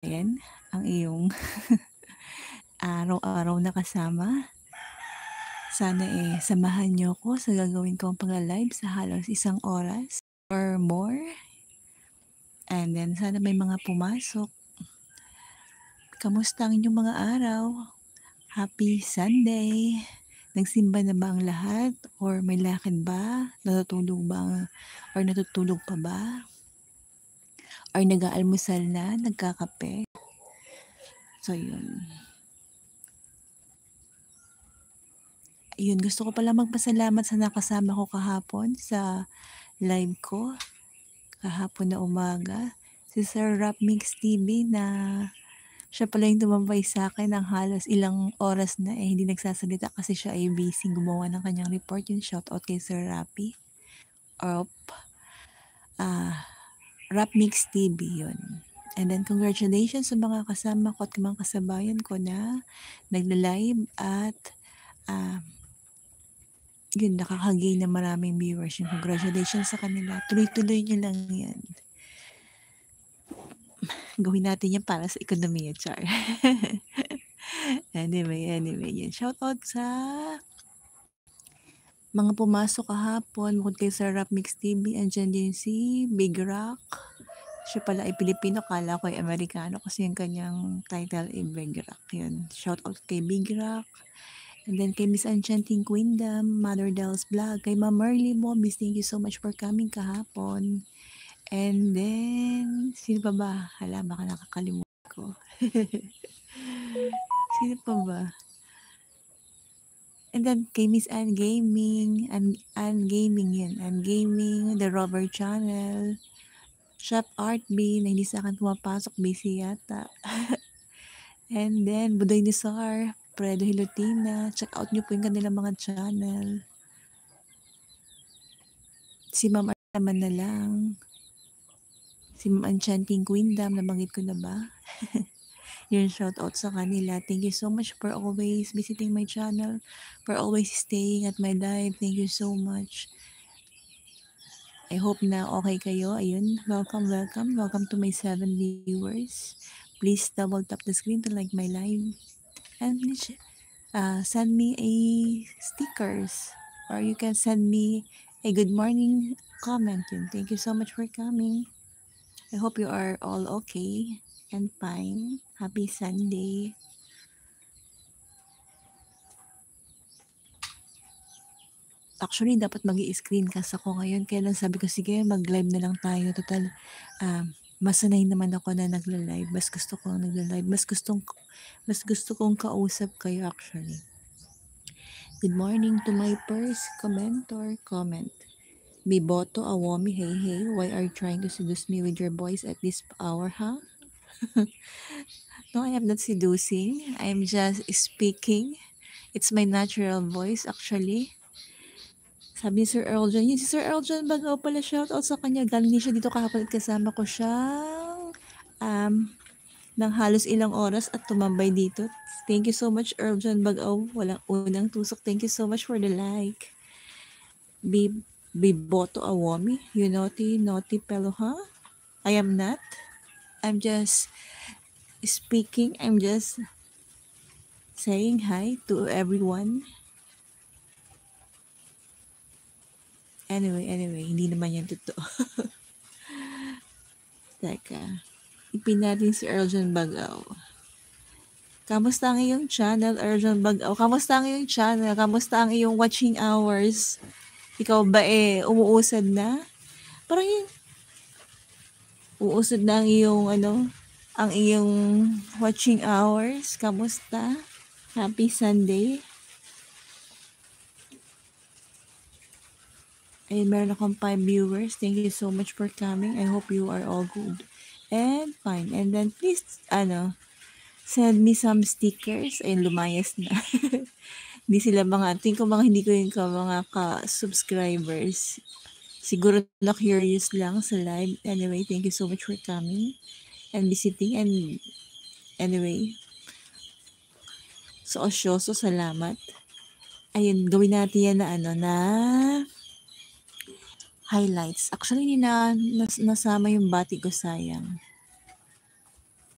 Ayan, ang iyong araw-araw na kasama. Sana samahan niyo ako sa gagawin kong pagla-live sa halos 1 oras or more. And then sana may mga pumasok. Kamusta ang inyong mga araw? Happy Sunday! Nagsimba na ba ang lahat? Or may lakad ba? Natutulog ba? Or natutulog pa ba? Or nag-aalmusal na? Nagkakape? So yun. Yun, gusto ko pala magpasalamat sa nakasama ko kahapon sa live ko. Kahapon na umaga. Si Sir Rap Mix TV na siya pala yung tumambay sa akin ng halos ilang oras na hindi nagsasalita kasi siya ay busy gumawa ng kanyang report. Yung shoutout kay Sir Rappy. Rap Mix TV yun. And then congratulations sa mga kasama ko at mga kasabayan ko na nagla-live at yun, nakaka-gain na maraming viewers. Yung congratulations sa kanila. Tuloy-tuloy nyo lang yan. Gawin natin yan para sa ekonomiya, char. Anyway, yun. Shoutout sa mga pumasok kahapon. Bukod kay Sir Rap Mix TV, andyan din si Big Rock. Siya pala ay Pilipino, kala ko ay Amerikano kasi yung kanyang title ay Big Rock. Yun. Shoutout kay Big Rock. And then kay Miss Enchanting Queendom, Mother Del's Vlog, kay Ma'am Merly Mombis, thank you so much for coming kahapon. And then, sino pa ba? Hala, baka nakakalimutan ko. Sino pa ba? And then kay Miss Ann Gaming, Ann Gaming yun, Ann Gaming, The Robert Channel, Shop Art B, na hindi sa akin pumapasok, busy yata. And then, Budoy ni Sar, Fredo Hilotina, check out nyo po yung kanilang mga channel. Si Ma'am naman na lang. Si Ma'am Enchanting Queendom, nabanggit ko na ba? Yun, shout out sa kanila. Thank you so much for always visiting my channel, for always staying at my live. Thank you so much. I hope na okay kayo. Ayun, welcome to my 7 viewers. Please double tap the screen to like my live. And please send me a stickers, or you can send me a good morning comment. Yun. Thank you so much for coming. I hope you are all okay and fine. Happy Sunday. Actually, dapat mag-i-screencast ako ngayon. Kaya lang sabi ko, sige, mag-live na lang tayo. Total, masanay naman ako na nagla-live. Mas gusto kong nagla-live. Mas gusto kong kausap kayo actually. Good morning to my first commenter. Comment. Biboto Awomi, hey, why are you trying to seduce me with your voice at this hour, huh? No, I am not seducing. I am just speaking. It's my natural voice actually. Sabi ni Sir Earl John, si Sir Earl John Bagaw pala, shoutout sa kanya. Galing siya dito kahapon at kasama ko siyang ng halos ilang oras at tumambay dito. Thank you so much, Earl John Bagaw. Walang unang tusok. Thank you so much for the like. Biboto Awomi, you naughty fellow, huh? I am not. I'm just speaking. I'm just saying hi to everyone. Anyway, hindi naman yan totoo. Teka, ipin natin si Earl John Bagaw. Kamusta ang iyong channel, Earl John Bagaw? Kamusta ang iyong channel? Kamusta ang iyong watching hours? Ikaw ba umuusad na? Parang yung uusad na ang iyong ang iyong watching hours. Kamusta? Happy Sunday. And meron akong 5 viewers. Thank you so much for coming. I hope you are all good and fine. And then please, send me some stickers. Ayun, lumayas na. Hindi sila tingin ko hindi ko yung mga ka-subscribers. Siguro na curious lang sa live. Anyway, thank you so much for coming and visiting. And anyway, so osyoso, salamat. Ayun, gawin natin yan na highlights. Actually, nasama yung bati ko, sayang.